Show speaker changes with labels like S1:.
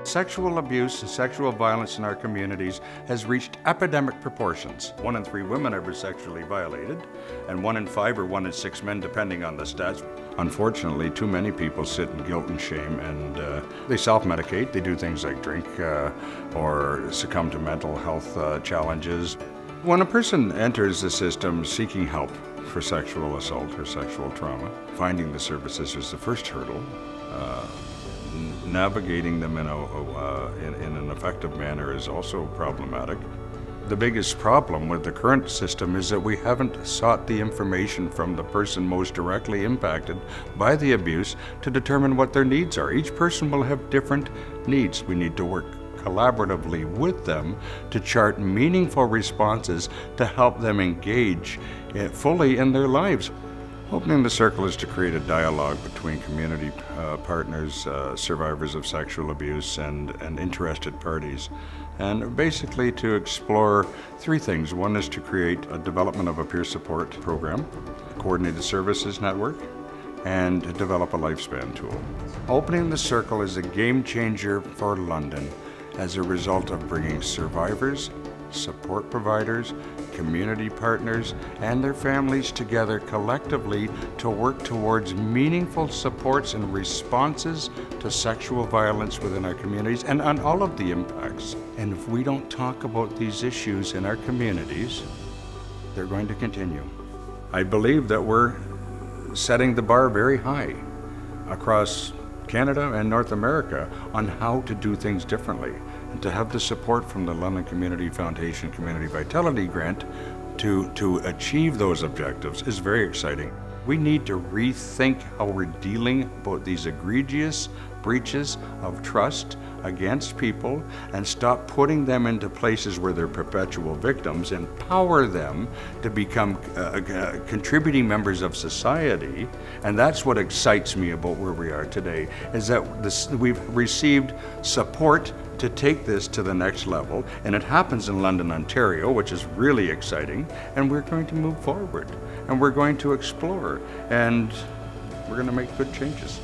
S1: Sexual abuse and sexual violence in our communities has reached epidemic proportions. 1 in 3 women are ever sexually violated, and 1 in 5 or 1 in 6 men, depending on the stats. Unfortunately, too many people sit in guilt and shame, and they self-medicate. They do things like drink or succumb to mental health challenges. When a person enters the system seeking help for sexual assault or sexual trauma, finding the services is the first hurdle. Navigating them in an effective manner is also problematic. The biggest problem with the current system is that we haven't sought the information from the person most directly impacted by the abuse to determine what their needs are. Each person will have different needs. We need to work collaboratively with them to chart meaningful responses to help them engage fully in their lives. Opening the Circle is to create a dialogue between community partners, survivors of sexual abuse, and interested parties, and basically to explore 3 things. One is to create a development of a peer support program, coordinated services network, and to develop a lifespan tool. Opening the Circle is a game changer for London as a result of bringing survivors, support providers, community partners, and their families together collectively to work towards meaningful supports and responses to sexual violence within our communities and on all of the impacts. And if we don't talk about these issues in our communities, they're going to continue. I believe that we're setting the bar very high across Canada and North America on how to do things differently. And to have the support from the London Community Foundation Community Vitality Grant to achieve those objectives is very exciting. We need to rethink how we're dealing about these egregious breaches of trust against people and stop putting them into places where they're perpetual victims, empower them to become contributing members of society. And that's what excites me about where we are today, is that we've received support to take this to the next level, and it happens in London, Ontario, which is really exciting, and we're going to move forward, and we're going to explore, and we're going to make good changes.